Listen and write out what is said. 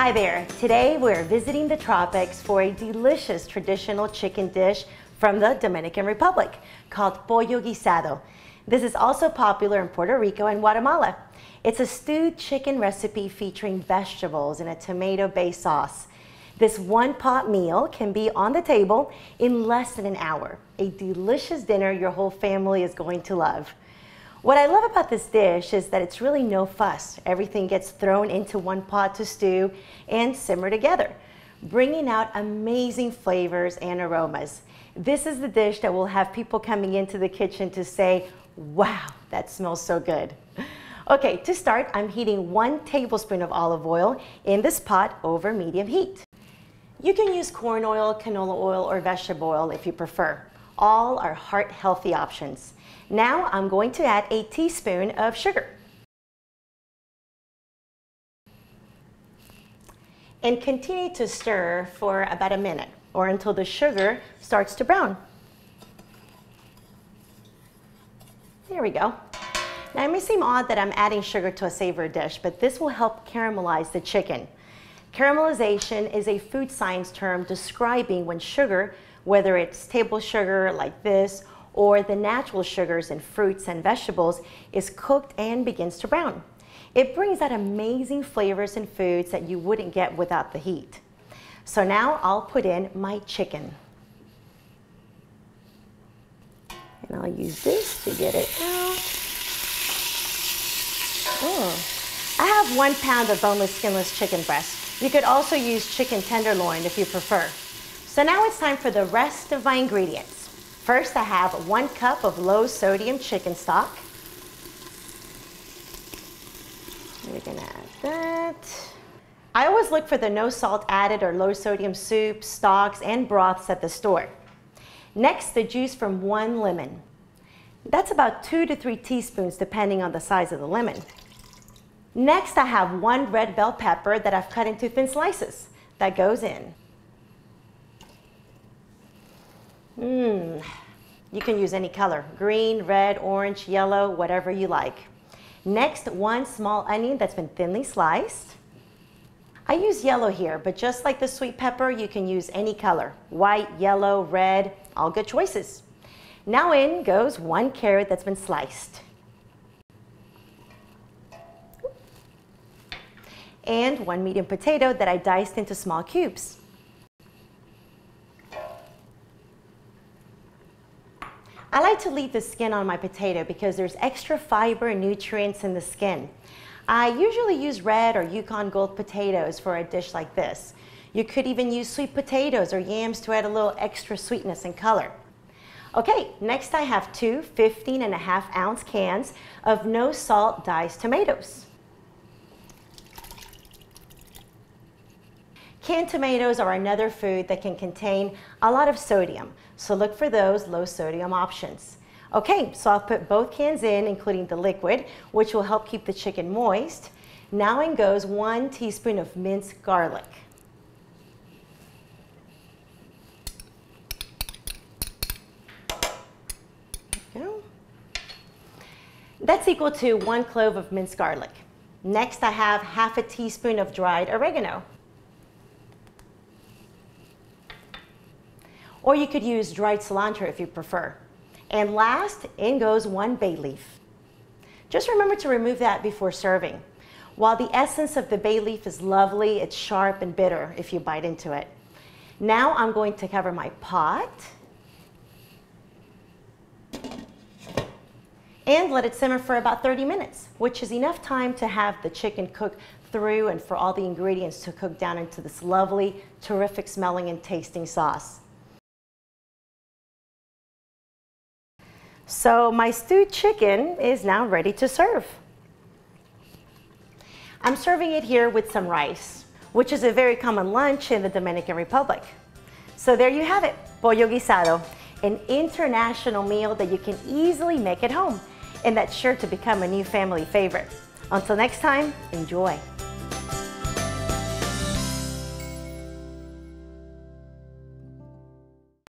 Hi there. Today we're visiting the tropics for a delicious traditional chicken dish from the Dominican Republic called Pollo Guisado. This is also popular in Puerto Rico and Guatemala. It's a stewed chicken recipe featuring vegetables and a tomato-based sauce. This one-pot meal can be on the table in less than an hour. A delicious dinner your whole family is going to love. What I love about this dish is that it's really no fuss. Everything gets thrown into one pot to stew and simmer together, bringing out amazing flavors and aromas. This is the dish that will have people coming into the kitchen to say, wow, that smells so good. Okay, to start, I'm heating 1 tablespoon of olive oil in this pot over medium heat. You can use corn oil, canola oil, or vegetable oil if you prefer. All are heart-healthy options. Now I'm going to add a teaspoon of sugar. And continue to stir for about a minute or until the sugar starts to brown. There we go. Now it may seem odd that I'm adding sugar to a savory dish, but this will help caramelize the chicken. Caramelization is a food science term describing when sugar, whether it's table sugar like this or the natural sugars in fruits and vegetables, is cooked and begins to brown. It brings out amazing flavors in foods that you wouldn't get without the heat. So now I'll put in my chicken. And I'll use this to get it out. I have 1 pound of boneless, skinless chicken breast. You could also use chicken tenderloin if you prefer. So now it's time for the rest of my ingredients. First, I have 1 cup of low sodium chicken stock. We're gonna add that. I always look for the no salt added or low sodium soups, stocks, and broths at the store. Next, the juice from 1 lemon. That's about 2 to 3 teaspoons depending on the size of the lemon. Next, I have 1 red bell pepper that I've cut into thin slices. That goes in. You can use any color, green, red, orange, yellow, whatever you like. Next, 1 small onion that's been thinly sliced. I use yellow here, but just like the sweet pepper, you can use any color, white, yellow, red, all good choices. Now in goes 1 carrot that's been sliced. And 1 medium potato that I diced into small cubes. I like to leave the skin on my potato because there's extra fiber and nutrients in the skin. I usually use red or Yukon Gold potatoes for a dish like this. You could even use sweet potatoes or yams to add a little extra sweetness and color. Okay, next I have 2 15.5-ounce cans of no salt diced tomatoes. Canned tomatoes are another food that can contain a lot of sodium, so look for those low sodium options. Okay, so I'll put both cans in, including the liquid, which will help keep the chicken moist. Now in goes 1 teaspoon of minced garlic. There we go. That's equal to 1 clove of minced garlic. Next I have half a teaspoon of dried oregano. Or you could use dried cilantro if you prefer. And last, in goes 1 bay leaf. Just remember to remove that before serving. While the essence of the bay leaf is lovely, it's sharp and bitter if you bite into it. Now I'm going to cover my pot and let it simmer for about 30 minutes, which is enough time to have the chicken cook through and for all the ingredients to cook down into this lovely, terrific smelling and tasting sauce. So my stewed chicken is now ready to serve. I'm serving it here with some rice, which is a very common lunch in the Dominican Republic. So there you have it, Pollo Guisado, an international meal that you can easily make at home, and that's sure to become a new family favorite. Until next time, enjoy.